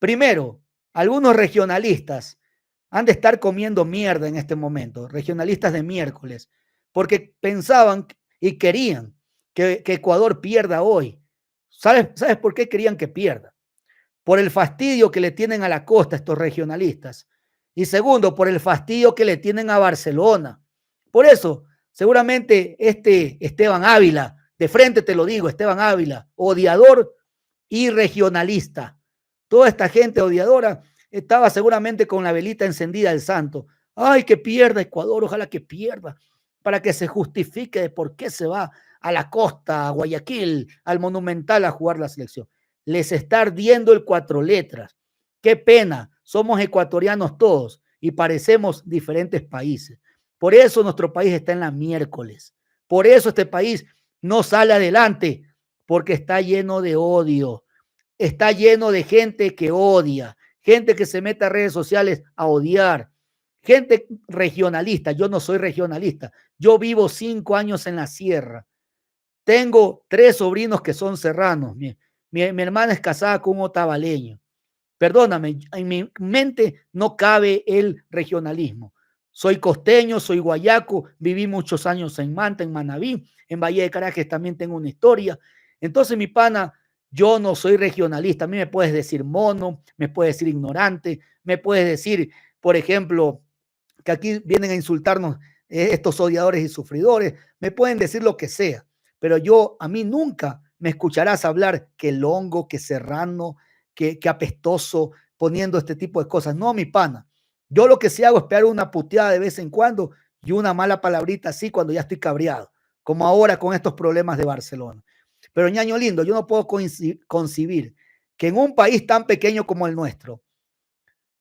Primero, algunos regionalistas han de estar comiendo mierda en este momento, regionalistas de miércoles, porque pensaban y querían que Ecuador pierda hoy. ¿Sabes por qué querían que pierda? Por el fastidio que le tienen a la costa estos regionalistas. Y segundo, por el fastidio que le tienen a Barcelona. Por eso, seguramente este Esteban Ávila, de frente te lo digo, Esteban Ávila, odiador y regionalista. Toda esta gente odiadora estaba seguramente con la velita encendida del santo. Ay, que pierda Ecuador, ojalá que pierda, para que se justifique de por qué se va a la costa, a Guayaquil, al Monumental a jugar la selección. Les está ardiendo el cuatro letras. Qué pena, somos ecuatorianos todos y parecemos diferentes países. Por eso nuestro país está en la miércoles. Por eso este país no sale adelante, porque está lleno de odio. Está lleno de gente que odia, gente que se mete a redes sociales a odiar, gente regionalista. Yo no soy regionalista. Yo vivo 5 años en la sierra. Tengo 3 sobrinos que son serranos. Mi hermana es casada con un otavaleño. Perdóname, en mi mente no cabe el regionalismo. Soy costeño, soy guayaco, viví muchos años en Manta, en Manabí, en Valle de Caracas también tengo una historia. Entonces, mi pana, yo no soy regionalista. A mí me puedes decir mono, me puedes decir ignorante, me puedes decir, por ejemplo, que aquí vienen a insultarnos estos odiadores y sufridores, me pueden decir lo que sea, pero a mí nunca me escucharás hablar que longo, que serrano, que apestoso, poniendo este tipo de cosas. No, mi pana. Yo lo que sí hago es pegar una puteada de vez en cuando y una mala palabrita así cuando ya estoy cabreado, como ahora con estos problemas de Barcelona. Pero ñaño lindo, yo no puedo concebir que en un país tan pequeño como el nuestro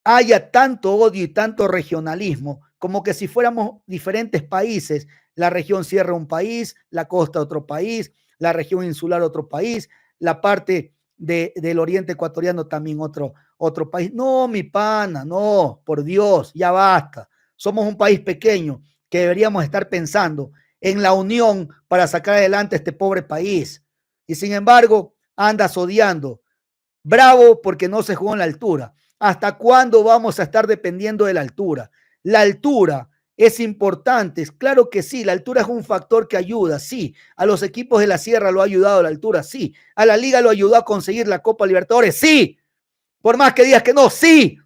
haya tanto odio y tanto regionalismo, como que si fuéramos diferentes países, la región sierra un país, la costa otro país, la región insular otro país, la parte del oriente ecuatoriano también otro país. No, mi pana, no, por Dios, ya basta. Somos un país pequeño que deberíamos estar pensando en la unión para sacar adelante este pobre país. Y sin embargo, andas odiando. Bravo porque no se jugó en la altura. ¿Hasta cuándo vamos a estar dependiendo de la altura? La altura es importante, claro que sí, la altura es un factor que ayuda, sí, a los equipos de la sierra lo ha ayudado la altura, sí, a la liga lo ayudó a conseguir la Copa Libertadores, sí, por más que digas que no, sí,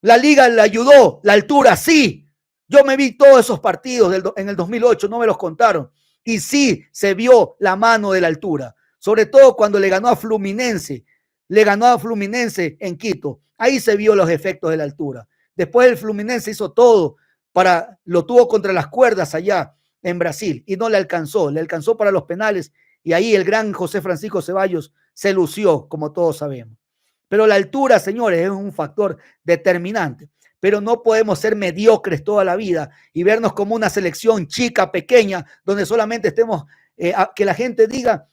la liga le ayudó, la altura, sí, yo me vi todos esos partidos en el 2008, no me los contaron, y sí, se vio la mano de la altura, sobre todo cuando le ganó a Fluminense en Quito, ahí se vio los efectos de la altura. Después el Fluminense hizo todo lo tuvo contra las cuerdas allá en Brasil y no le alcanzó para los penales y ahí el gran José Francisco Ceballos se lució, como todos sabemos. Pero la altura, señores, es un factor determinante. Pero no podemos ser mediocres toda la vida y vernos como una selección chica, pequeña, donde solamente estemos, que la gente diga,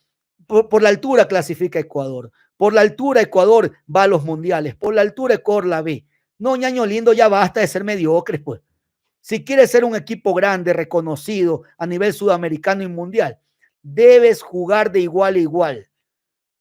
por la altura clasifica Ecuador. Por la altura Ecuador va a los mundiales. Por la altura Ecuador la ve. No, ñaño lindo, ya basta de ser mediocres, pues. Si quieres ser un equipo grande, reconocido a nivel sudamericano y mundial, debes jugar de igual a igual.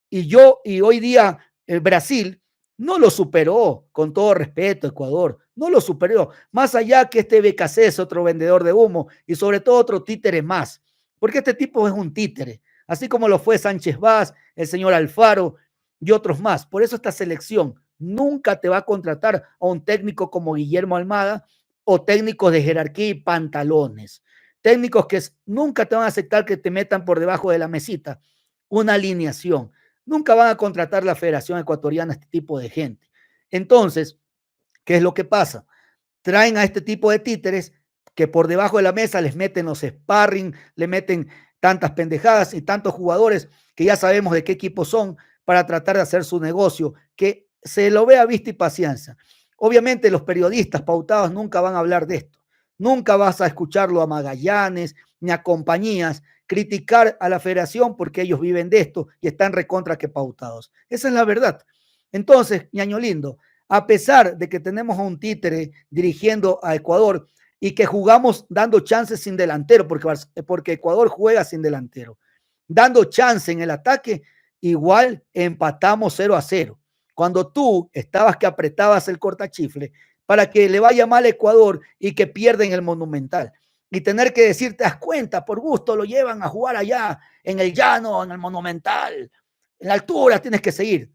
Y hoy día Brasil no lo superó, con todo respeto, Ecuador, no lo superó. Más allá que este BKC es otro vendedor de humo y sobre todo otro títere más, porque este tipo es un títere, así como lo fue Sánchez Vaz, el señor Alfaro y otros más. Por eso esta selección nunca te va a contratar a un técnico como Guillermo Almada o técnicos de jerarquía y pantalones. Técnicos que nunca te van a aceptar que te metan por debajo de la mesita una alineación. Nunca van a contratar la Federación Ecuatoriana a este tipo de gente. Entonces, ¿qué es lo que pasa? Traen a este tipo de títeres que por debajo de la mesa les meten los sparring, le meten tantas pendejadas y tantos jugadores que ya sabemos de qué equipo son para tratar de hacer su negocio, que se lo vea vista y paciencia. Obviamente los periodistas pautados nunca van a hablar de esto. Nunca vas a escucharlo a Magallanes ni a compañías criticar a la federación porque ellos viven de esto y están recontra que pautados. Esa es la verdad. Entonces, ñaño lindo, a pesar de que tenemos a un títere dirigiendo a Ecuador y que jugamos dando chances sin delantero, porque Ecuador juega sin delantero, dando chance en el ataque, igual empatamos 0-0. cuando tú estabas que apretabas el cortachifle para que le vaya mal a Ecuador y que pierden el Monumental. Y tener que decir, te das cuenta, por gusto lo llevan a jugar allá, en el llano, en el Monumental, en la altura tienes que seguir.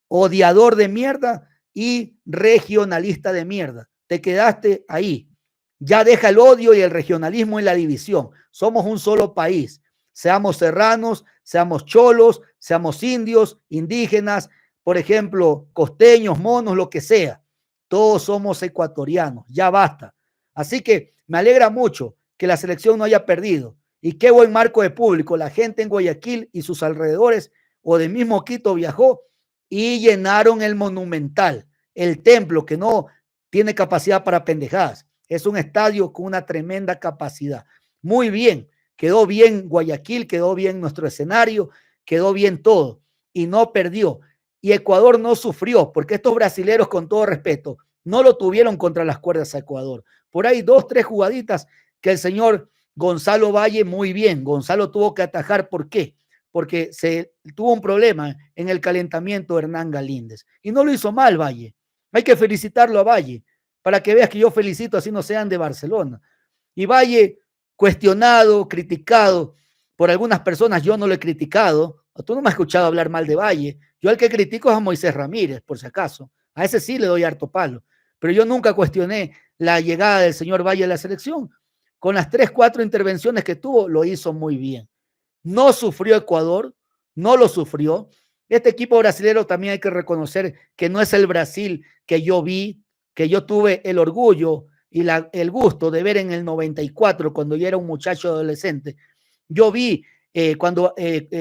Odiador de mierda y regionalista de mierda. Te quedaste ahí. Ya deja el odio y el regionalismo en la división. Somos un solo país. Seamos serranos, seamos cholos, seamos indios, indígenas, por ejemplo, costeños, monos, lo que sea. Todos somos ecuatorianos. Ya basta. Así que me alegra mucho que la selección no haya perdido. Y qué buen marco de público. La gente en Guayaquil y sus alrededores o de mismo Quito viajó y llenaron el Monumental, el templo que no tiene capacidad para pendejadas. Es un estadio con una tremenda capacidad. Muy bien, quedó bien Guayaquil, quedó bien nuestro escenario, quedó bien todo y no perdió. Y Ecuador no sufrió, porque estos brasileros, con todo respeto, no lo tuvieron contra las cuerdas a Ecuador. Por ahí 2, 3 jugaditas que el señor Gonzalo Valle muy bien. Gonzalo tuvo que atajar. ¿Por qué? Porque se tuvo un problema en el calentamiento de Hernán Galíndez. Y no lo hizo mal Valle. Hay que felicitarlo a Valle, para que veas que yo felicito, así no sean de Barcelona. Y Valle, cuestionado, criticado por algunas personas, yo no lo he criticado. Tú no me has escuchado hablar mal de Valle. Yo al que critico es a Moisés Ramírez, por si acaso. A ese sí le doy harto palo. Pero yo nunca cuestioné la llegada del señor Valle a la selección. Con las 3, 4 intervenciones que tuvo, lo hizo muy bien. No sufrió Ecuador, no lo sufrió. Este equipo brasileño también hay que reconocer que no es el Brasil que yo vi, que yo tuve el orgullo y el gusto de ver en el 94, cuando yo era un muchacho adolescente. Yo vi cuando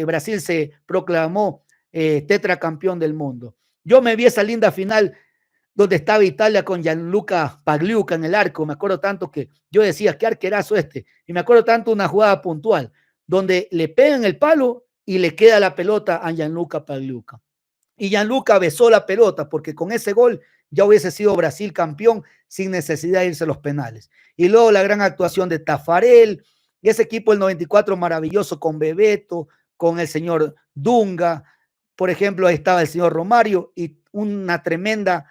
Brasil se proclamó tetracampeón del mundo. Yo me vi esa linda final donde estaba Italia con Gianluca Pagliuca en el arco. Me acuerdo tanto que yo decía, qué arquerazo este. Y me acuerdo tanto una jugada puntual, donde le pegan el palo y le queda la pelota a Gianluca Pagliuca. Y Gianluca besó la pelota, porque con ese gol ya hubiese sido Brasil campeón sin necesidad de irse a los penales. Y luego la gran actuación de Tafarel, y ese equipo del 94 maravilloso con Bebeto, con el señor Dunga, por ejemplo, ahí estaba el señor Romario y una tremenda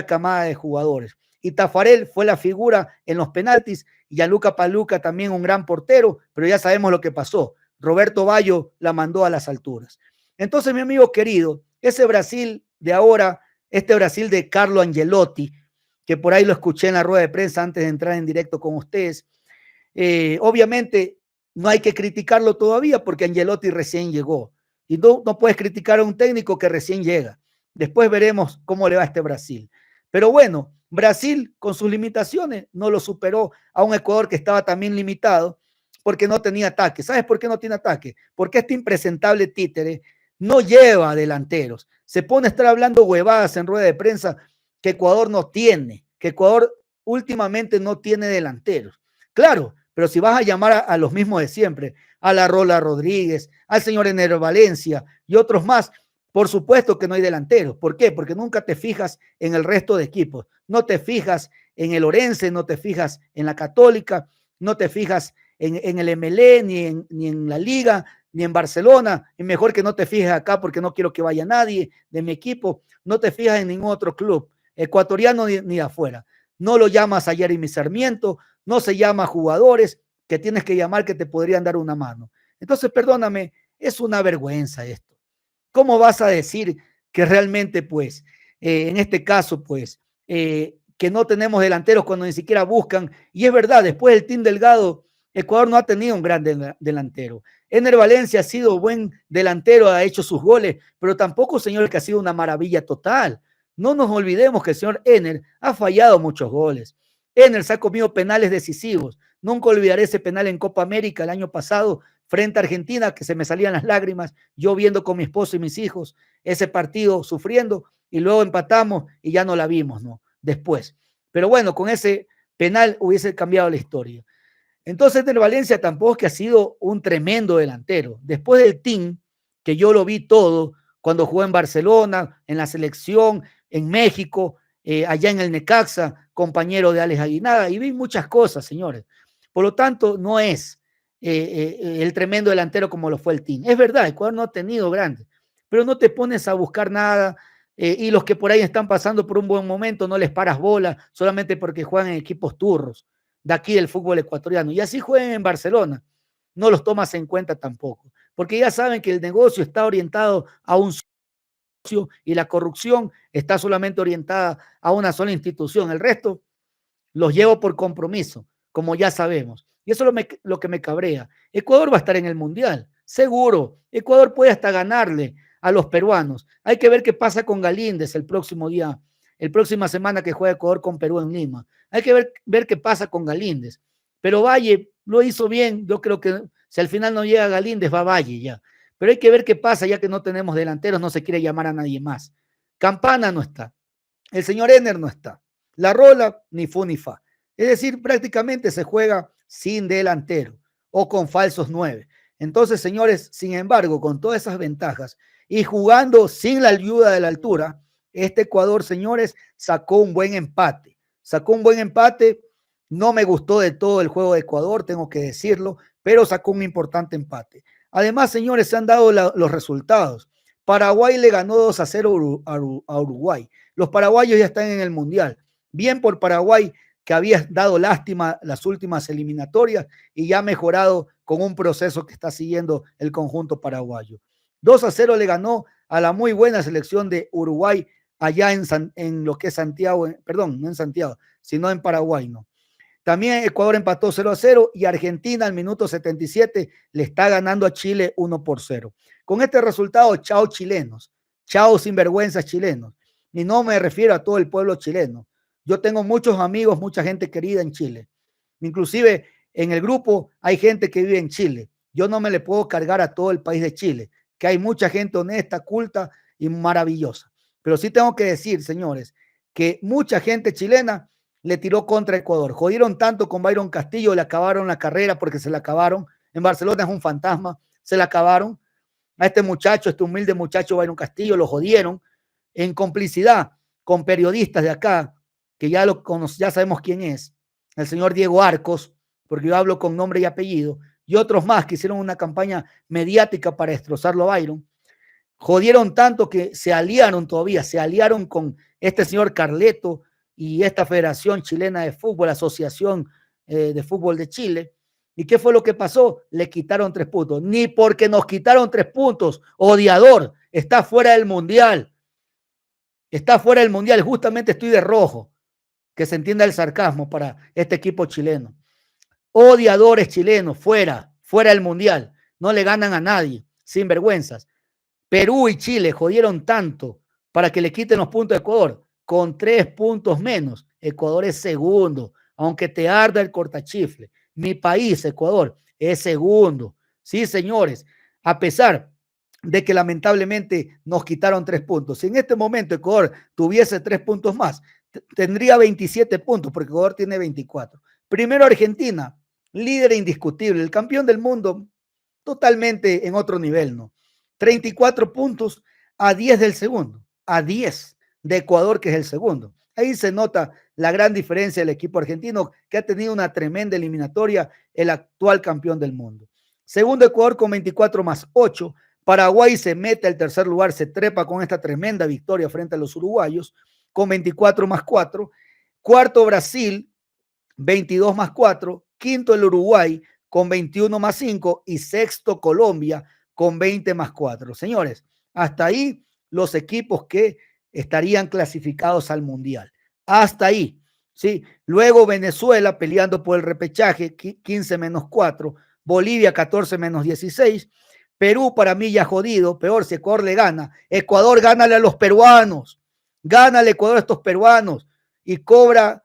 camada de jugadores. Y Tafarel fue la figura en los penaltis, y Gianluca Pagliuca también un gran portero, pero ya sabemos lo que pasó. Roberto Baggio la mandó a las alturas. Entonces, mi amigo querido, ese Brasil de ahora, este Brasil de Carlo Ancelotti, que por ahí lo escuché en la rueda de prensa antes de entrar en directo con ustedes, obviamente no hay que criticarlo todavía porque Ancelotti recién llegó. Y no puedes criticar a un técnico que recién llega. Después veremos cómo le va a este Brasil. Pero bueno, Brasil con sus limitaciones no lo superó a un Ecuador que estaba también limitado porque no tenía ataque. ¿Sabes por qué no tiene ataque? Porque este impresentable títere no lleva delanteros. Se pone a estar hablando huevadas en rueda de prensa que Ecuador no tiene, que Ecuador últimamente no tiene delanteros. Claro, pero si vas a llamar a los mismos de siempre, a la Rola Rodríguez, al señor Enero Valencia y otros más, por supuesto que no hay delanteros. ¿Por qué? Porque nunca te fijas en el resto de equipos. No te fijas en el Orense, no te fijas en la Católica, no te fijas en el MLE, ni en la Liga, ni en Barcelona. Es mejor que no te fijes acá porque no quiero que vaya nadie de mi equipo. No te fijas en ningún otro club, ecuatoriano ni de afuera. No lo llamas a Jeremy Sarmiento, no se llama a jugadores que tienes que llamar que te podrían dar una mano. Entonces, perdóname, es una vergüenza esto. ¿Cómo vas a decir que realmente, pues, en este caso, pues, que no tenemos delanteros cuando ni siquiera buscan? Y es verdad, después del Team Delgado, Ecuador no ha tenido un gran delantero. Ener Valencia ha sido buen delantero, ha hecho sus goles, pero tampoco, señor, que ha sido una maravilla total. No nos olvidemos que el señor Ener ha fallado muchos goles. Ener se ha comido penales decisivos. Nunca olvidaré ese penal en Copa América el año pasado frente a Argentina, que se me salían las lágrimas, yo viendo con mi esposo y mis hijos ese partido sufriendo, y luego empatamos y ya no la vimos, ¿no? Después. Pero bueno, con ese penal hubiese cambiado la historia. Entonces, del Valencia tampoco es que ha sido un tremendo delantero. Después del team, que yo lo vi todo, cuando jugó en Barcelona, en la selección, en México, allá en el Necaxa, compañero de Alex Aguinaga, y vi muchas cosas, señores. Por lo tanto, no es el tremendo delantero como lo fue el team. Es verdad, Ecuador no ha tenido grandes, pero no te pones a buscar nada, y los que por ahí están pasando por un buen momento no les paras bola solamente porque juegan en equipos turros de aquí del fútbol ecuatoriano. Y así juegan en Barcelona, no los tomas en cuenta tampoco, porque ya saben que el negocio está orientado a un socio y la corrupción está solamente orientada a una sola institución. El resto los llevo por compromiso, como ya sabemos. Y eso es lo que me cabrea. Ecuador va a estar en el Mundial, seguro. Ecuador puede hasta ganarle a los peruanos. Hay que ver qué pasa con Galíndez el próximo día, el próxima semana que juega Ecuador con Perú en Lima. Hay que ver qué pasa con Galíndez. Pero Valle lo hizo bien. Yo creo que si al final no llega Galíndez, va Valle ya. Pero hay que ver qué pasa ya que no tenemos delanteros, no se quiere llamar a nadie más. Campana no está. El señor Ener no está. La Rola, ni fu ni fa. Es decir, prácticamente se juega sin delantero o con falsos 9. Entonces, señores, sin embargo, con todas esas ventajas y jugando sin la ayuda de la altura, este Ecuador, señores, sacó un buen empate. Sacó un buen empate. No me gustó de todo el juego de Ecuador, tengo que decirlo, pero sacó un importante empate. Además, señores, se han dado los resultados. Paraguay le ganó 2-0 a Uruguay. Los paraguayos ya están en el Mundial. Bien por Paraguay, que había dado lástima las últimas eliminatorias y ya ha mejorado con un proceso que está siguiendo el conjunto paraguayo. 2-0 le ganó a la muy buena selección de Uruguay allá en lo que es Santiago, perdón, no en Santiago, sino en Paraguay, ¿no? También Ecuador empató 0-0 y Argentina al minuto 77 le está ganando a Chile 1-0. Con este resultado, chao chilenos, chao sinvergüenzas chilenos. Y no me refiero a todo el pueblo chileno. Yo tengo muchos amigos, mucha gente querida en Chile. Inclusive en el grupo hay gente que vive en Chile. Yo no me le puedo cargar a todo el país de Chile, que hay mucha gente honesta, culta y maravillosa. Pero sí tengo que decir, señores, que mucha gente chilena le tiró contra Ecuador. Jodieron tanto con Byron Castillo, le acabaron la carrera porque se la acabaron. En Barcelona es un fantasma, se la acabaron. A este muchacho, este humilde muchacho Byron Castillo, lo jodieron en complicidad con periodistas de acá, que ya sabemos quién es, el señor Diego Arcos, porque yo hablo con nombre y apellido, y otros más que hicieron una campaña mediática para destrozarlo a Byron. Jodieron tanto que se aliaron todavía, se aliaron con este señor Carleto y esta Federación Chilena de Fútbol, Asociación de Fútbol de Chile. ¿Y qué fue lo que pasó? Le quitaron 3 puntos. Ni porque nos quitaron 3 puntos, odiador, está fuera del Mundial. Está fuera del Mundial. Justamente estoy de rojo, que se entienda el sarcasmo para este equipo chileno. Odiadores chilenos, fuera del Mundial. No le ganan a nadie, sin vergüenzas. Perú y Chile jodieron tanto para que le quiten los puntos a Ecuador. Con 3 puntos menos, Ecuador es segundo, aunque te arda el cortachifle. Mi país, Ecuador, es segundo. Sí, señores, a pesar de que lamentablemente nos quitaron 3 puntos. Si en este momento Ecuador tuviese 3 puntos más, tendría 27 puntos, porque Ecuador tiene 24. Primero Argentina, líder indiscutible, el campeón del mundo, totalmente en otro nivel, ¿no? 34 puntos a 10 del segundo, a 10 de Ecuador, que es el segundo. Ahí se nota la gran diferencia del equipo argentino, que ha tenido una tremenda eliminatoria, el actual campeón del mundo. Segundo Ecuador con 24 más 8. Paraguay se mete al tercer lugar, se trepa con esta tremenda victoria frente a los uruguayos, con 24 más 4. Cuarto Brasil, 22 más 4. Quinto el Uruguay, con 21 más 5. Y sexto Colombia, con 20 más 4. Señores, hasta ahí los equipos que estarían clasificados al Mundial. Hasta ahí. ¿Sí? Luego Venezuela peleando por el repechaje, 15 menos 4. Bolivia, 14 menos 16. Perú para mí ya jodido, peor si Ecuador le gana. Ecuador, gánale a los peruanos. Gánale Ecuador a estos peruanos y cobra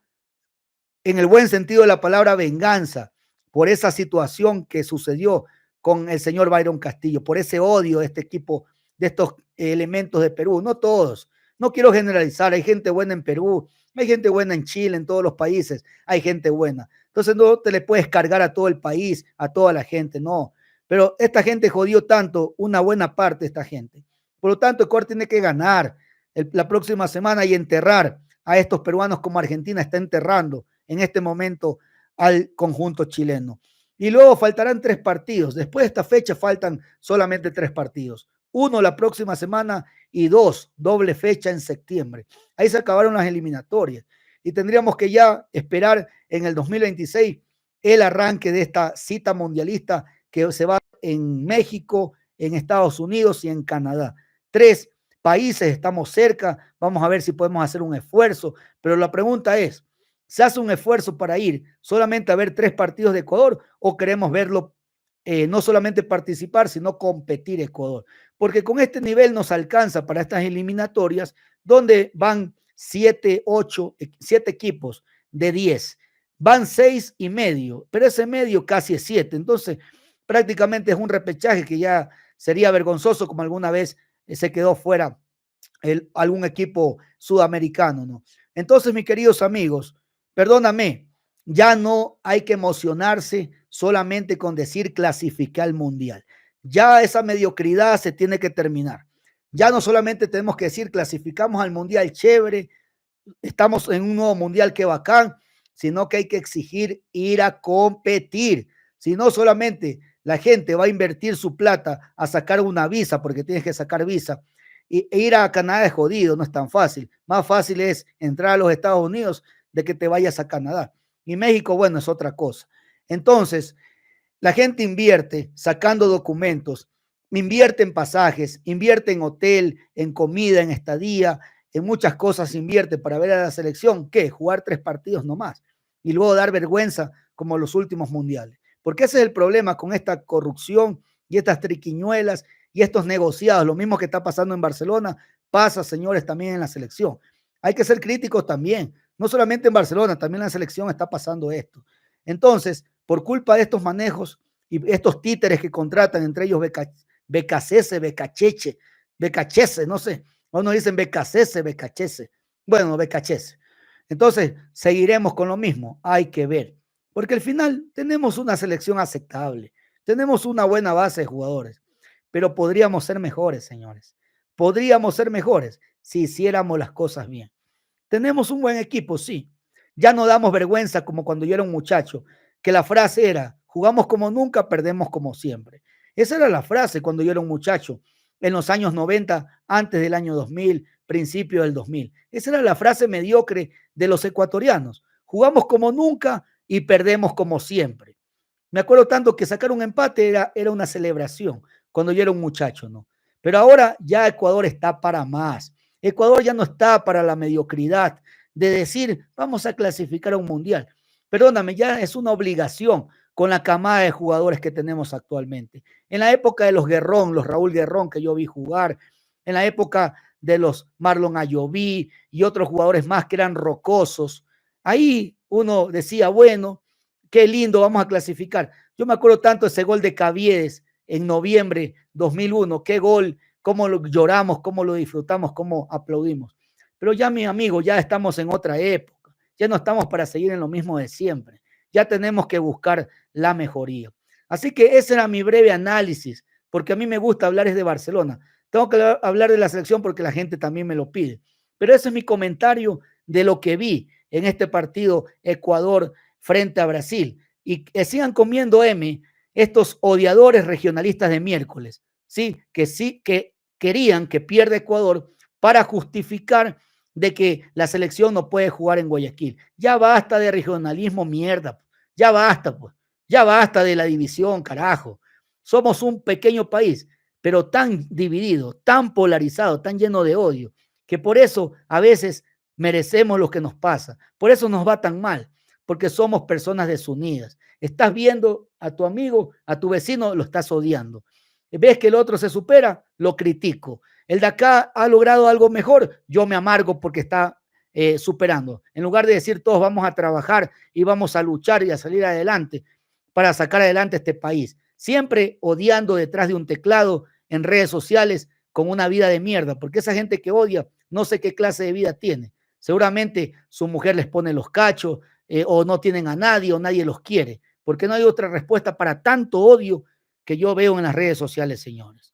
en el buen sentido de la palabra venganza por esa situación que sucedió con el señor Byron Castillo, por ese odio de este equipo, de estos elementos de Perú, no todos, no quiero generalizar, hay gente buena en Perú, hay gente buena en Chile, en todos los países, hay gente buena, entonces no te le puedes cargar a todo el país, a toda la gente, no, pero esta gente jodió tanto, una buena parte de esta gente, por lo tanto Ecuador tiene que ganar la próxima semana y enterrar a estos peruanos como Argentina está enterrando en este momento al conjunto chileno. Y luego faltarán 3 partidos. Después de esta fecha faltan solamente 3 partidos. Uno la próxima semana y 2, doble fecha en septiembre. Ahí se acabaron las eliminatorias y tendríamos que ya esperar en el 2026 el arranque de esta cita mundialista que se va en México, en Estados Unidos y en Canadá. 3 países, estamos cerca, vamos a ver si podemos hacer un esfuerzo, pero la pregunta es, ¿se hace un esfuerzo para ir solamente a ver 3 partidos de Ecuador o queremos verlo no solamente participar, sino competir Ecuador? Porque con este nivel nos alcanza para estas eliminatorias donde van 7, 8, 7 equipos de 10. Van 6 y medio, pero ese medio casi es 7. Entonces, prácticamente es un repechaje que ya sería vergonzoso como alguna vez se quedó fuera algún equipo sudamericano, ¿no? Entonces, mis queridos amigos, perdóname, ya no hay que emocionarse solamente con decir clasificar al mundial. Ya esa mediocridad se tiene que terminar. Ya no solamente tenemos que decir clasificamos al mundial, chévere, estamos en un nuevo mundial, que bacán, sino que hay que exigir ir a competir. Si no, solamente la gente va a invertir su plata a sacar una visa, porque tienes que sacar visa, e ir a Canadá es jodido, no es tan fácil. Más fácil es entrar a los Estados Unidos de que te vayas a Canadá. Y México, bueno, es otra cosa. Entonces, la gente invierte sacando documentos, invierte en pasajes, invierte en hotel, en comida, en estadía, en muchas cosas invierte para ver a la selección. ¿Qué? Jugar 3 partidos nomás y luego dar vergüenza como los últimos mundiales. Porque ese es el problema con esta corrupción y estas triquiñuelas y estos negociados. Lo mismo que está pasando en Barcelona, pasa, señores, también en la selección. Hay que ser críticos también. No solamente en Barcelona, también en la selección está pasando esto. Entonces, por culpa de estos manejos y estos títeres que contratan, entre ellos Becasese, Becacheche, Becachese, no sé, o no dicen Becasese, Becachese, bueno, Becachese. Entonces, seguiremos con lo mismo, hay que ver, porque al final tenemos una selección aceptable, tenemos una buena base de jugadores, pero podríamos ser mejores, señores. Podríamos ser mejores si hiciéramos las cosas bien. Tenemos un buen equipo, sí. Ya no damos vergüenza como cuando yo era un muchacho, que la frase era, jugamos como nunca, perdemos como siempre. Esa era la frase cuando yo era un muchacho, en los años 90, antes del año 2000, principio del 2000. Esa era la frase mediocre de los ecuatorianos. Jugamos como nunca y perdemos como siempre. Me acuerdo tanto que sacar un empate era una celebración cuando yo era un muchacho, ¿no? Pero ahora ya Ecuador está para más. Ecuador ya no está para la mediocridad de decir, vamos a clasificar a un mundial. Perdóname, ya es una obligación con la camada de jugadores que tenemos actualmente. En la época de los Guerrón, los Raúl Guerrón que yo vi jugar, en la época de los Marlon Ayoví y otros jugadores más que eran rocosos, ahí uno decía, bueno, qué lindo, vamos a clasificar. Yo me acuerdo tanto ese gol de Caviedes en noviembre 2001, qué gol, cómo lo lloramos, cómo lo disfrutamos, cómo aplaudimos. Pero ya, mi amigo, ya estamos en otra época, ya no estamos para seguir en lo mismo de siempre, ya tenemos que buscar la mejoría. Así que ese era mi breve análisis, porque a mí me gusta hablar es de Barcelona. Tengo que hablar de la selección porque la gente también me lo pide. Pero ese es mi comentario de lo que vi en este partido Ecuador frente a Brasil. Y que sigan comiendo M estos odiadores regionalistas de miércoles, ¿sí? Que querían que pierda Ecuador para justificar de que la selección no puede jugar en Guayaquil. Ya basta de regionalismo, mierda. Ya basta, pues. Ya basta de la división, carajo. Somos un pequeño país, pero tan dividido, tan polarizado, tan lleno de odio, que por eso a veces merecemos lo que nos pasa. Por eso nos va tan mal, porque somos personas desunidas. Estás viendo a tu amigo, a tu vecino, lo estás odiando. Ves que el otro se supera, lo critico. El de acá ha logrado algo mejor, yo me amargo porque está superando. En lugar de decir todos vamos a trabajar y vamos a luchar y a salir adelante para sacar adelante este país. Siempre odiando detrás de un teclado en redes sociales con una vida de mierda, porque esa gente que odia no sé qué clase de vida tiene. Seguramente su mujer les pone los cachos, o no tienen a nadie o nadie los quiere, porque no hay otra respuesta para tanto odio que yo veo en las redes sociales, señores.